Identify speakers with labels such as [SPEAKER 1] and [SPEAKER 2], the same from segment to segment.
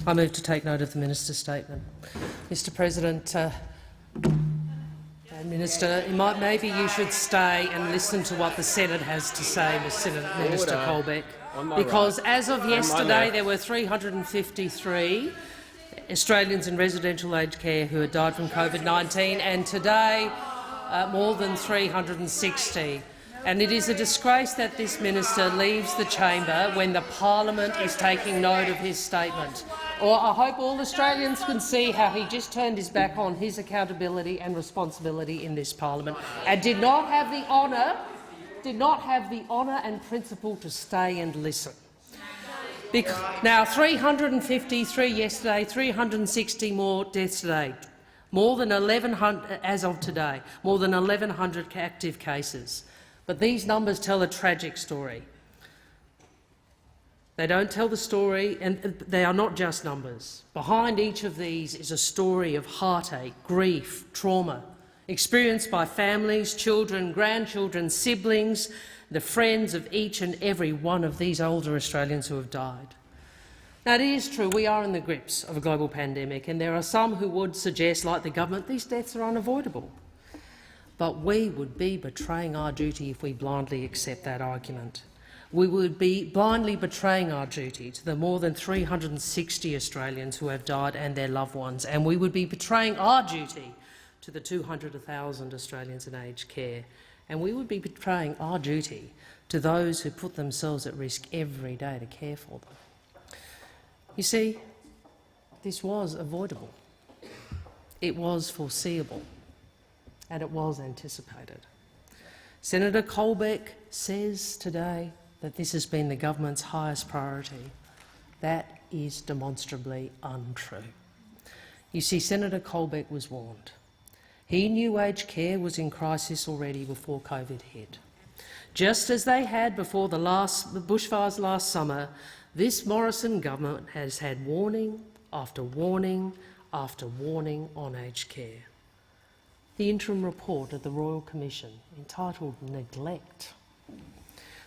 [SPEAKER 1] I move to take note of the minister's statement. Mr President, Minister, maybe you should stay and listen to what the Senate has to say, Minister Colbeck, because as of yesterday there were 353 Australians in residential aged care who had died from COVID-19, and today more than 360. And it is a disgrace that this minister leaves the chamber when the parliament is taking note of his statement. Or I hope all Australians can see how he just turned his back on his accountability and responsibility in this parliament and did not have the honour and principle to stay and listen. Now, 353 yesterday, 360 more deaths today, more than 1,100 as of today, more than 1,100 active cases. But these numbers tell a tragic story. They don't tell the story, and they are not just numbers. Behind each of these is a story of heartache, grief, trauma, experienced by families, children, grandchildren, siblings, the friends of each and every one of these older Australians who have died. Now, it is true we are in the grips of a global pandemic, and there are some who would suggest, like the government, these deaths are unavoidable. But we would be betraying our duty if we blindly accept that argument. We would be blindly betraying our duty to the more than 360 Australians who have died and their loved ones, and we would be betraying our duty to the 200,000 Australians in aged care, and we would be betraying our duty to those who put themselves at risk every day to care for them. You see, this was avoidable, it was foreseeable, and it was anticipated. Senator Colbeck says today that this has been the government's highest priority. That is demonstrably untrue. You see, Senator Colbeck was warned. He knew aged care was in crisis already before COVID hit. Just as they had before the bushfires last summer, this Morrison government has had warning after warning after warning on aged care. The interim report of the Royal Commission, entitled Neglect.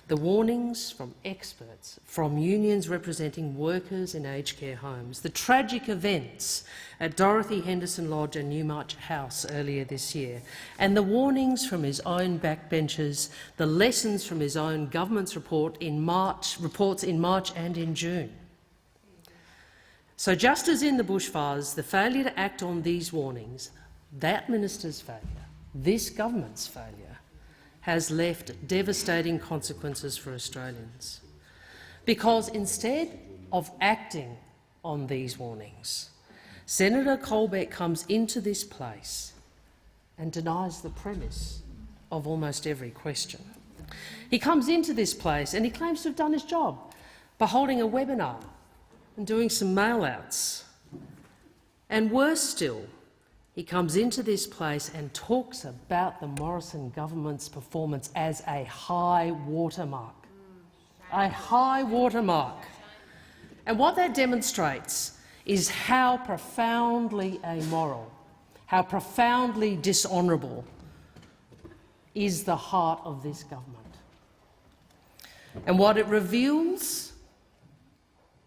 [SPEAKER 1] The warnings from experts, from unions representing workers in aged care homes, the tragic events at Dorothy Henderson Lodge and Newmarch House earlier this year, and the warnings from his own backbenchers, the lessons from his own government's reports in March and in June. So just as in the bushfires, the failure to act on these warnings, that minister's failure, this government's failure, has left devastating consequences for Australians. Because instead of acting on these warnings, Senator Colbeck comes into this place and denies the premise of almost every question. He comes into this place and he claims to have done his job by holding a webinar and doing some mail-outs. And worse still, he comes into this place and talks about the Morrison government's performance as a high watermark. A high watermark. And what that demonstrates is how profoundly amoral, how profoundly dishonourable is the heart of this government. And what it reveals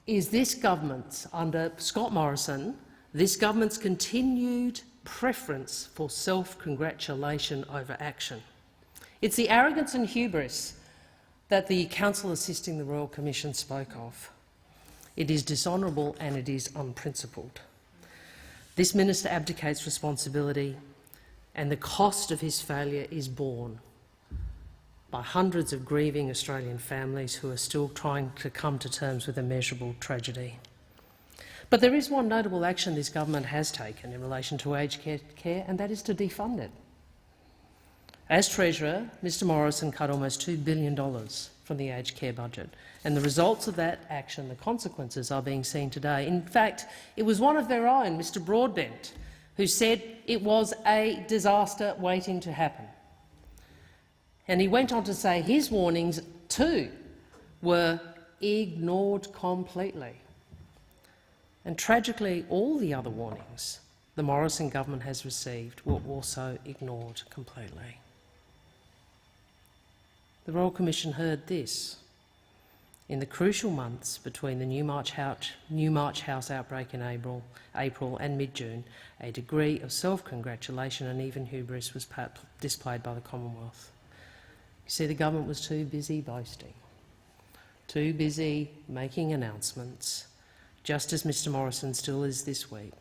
[SPEAKER 1] is this government's, under Scott Morrison, this government's continued preference for self-congratulation over action. It's the arrogance and hubris that the counsel assisting the Royal Commission spoke of. It is dishonourable and it is unprincipled. This minister abdicates responsibility, and the cost of his failure is borne by hundreds of grieving Australian families who are still trying to come to terms with immeasurable tragedy. But there is one notable action this government has taken in relation to aged care, and that is to defund it. As Treasurer, Mr Morrison cut almost $2 billion from the aged care budget, and the results of that action, the consequences, are being seen today. In fact, it was one of their own, Mr Broadbent, who said it was a disaster waiting to happen. And he went on to say his warnings, too, were ignored completely. And tragically, all the other warnings the Morrison government has received were also ignored completely. The Royal Commission heard this. in the crucial months between the New March House outbreak in April and mid-June, a degree of self-congratulation and even hubris was displayed by the Commonwealth. You see, the government was too busy boasting, too busy making announcements, just as Mr Morrison still is this week,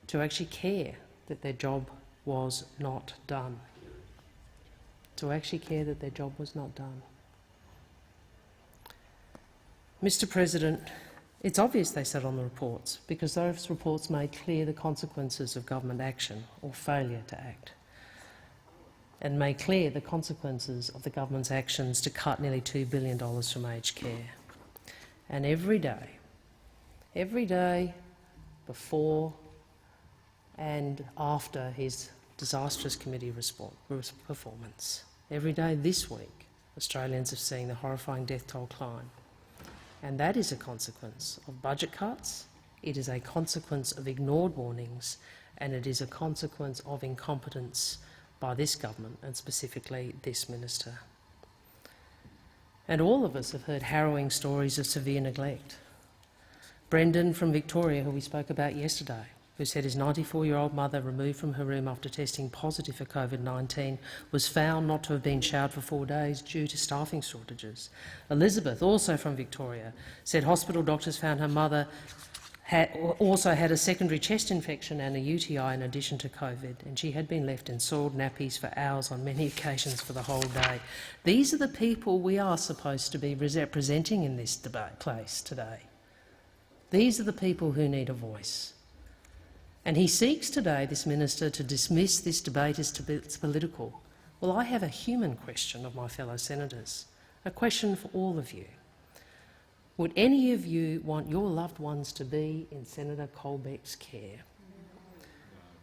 [SPEAKER 1] to actually care that their job was not done. To actually care that their job was not done. Mr President, it's obvious they sat on the reports because those reports made clear the consequences of government action or failure to act, and made clear the consequences of the government's actions to cut nearly $2 billion from aged care. And every day before and after his disastrous committee performance, every day this week, Australians have seen the horrifying death toll climb. And that is a consequence of budget cuts, it is a consequence of ignored warnings, and it is a consequence of incompetence by this government and specifically this minister. And all of us have heard harrowing stories of severe neglect. Brendan from Victoria, who we spoke about yesterday, who said his 94-year-old mother, removed from her room after testing positive for COVID-19, was found not to have been showered for 4 days due to staffing shortages. Elizabeth, also from Victoria, said hospital doctors found her mother also had a secondary chest infection and a UTI in addition to COVID, and she had been left in soiled nappies for hours on many occasions for the whole day. These are the people we are supposed to be representing in this place today. These are the people who need a voice. And he seeks today, this minister, to dismiss this debate as political. Well, I have a human question of my fellow senators, a question for all of you. Would any of you want your loved ones to be in Senator Colbeck's care?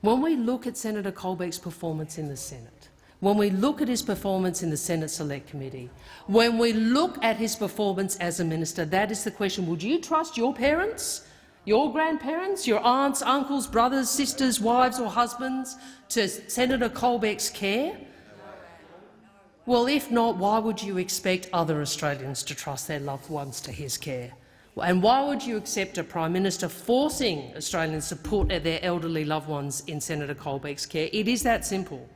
[SPEAKER 1] When we look at Senator Colbeck's performance in the Senate, when we look at his performance in the Senate Select Committee, when we look at his performance as a minister, that is the question. Would you trust your parents, your grandparents, your aunts, uncles, brothers, sisters, wives or husbands to Senator Colbeck's care? Well, if not, why would you expect other Australians to trust their loved ones to his care? And why would you accept a Prime Minister forcing Australians to put their elderly loved ones in Senator Colbeck's care? It is that simple.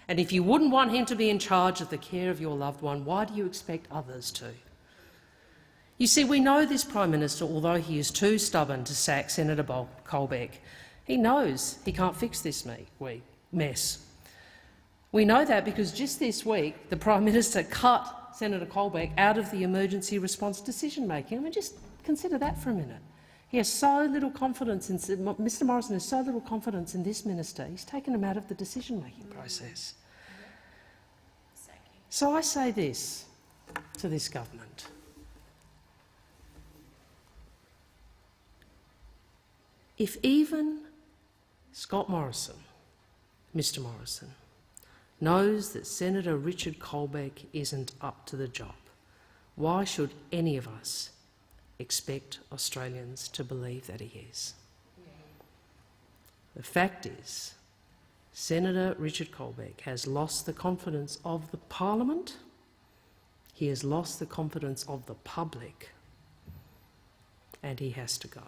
[SPEAKER 1] And if you wouldn't want him to be in charge of the care of your loved one, why do you expect others to? You see, we know this Prime Minister, although he is too stubborn to sack Senator Colbeck, he knows he can't fix this mess. We know that because just this week the Prime Minister cut Senator Colbeck out of the emergency response decision-making. I mean, just consider that for a minute. He has so little confidence in Mr Morrison has so little confidence in this minister, he's taken him out of the decision-making process. So I say this to this government. If even Scott Morrison, Mr Morrison, knows that Senator Richard Colbeck isn't up to the job, why should any of us expect Australians to believe that he is? The fact is, Senator Richard Colbeck has lost the confidence of the Parliament, he has lost the confidence of the public, and he has to go.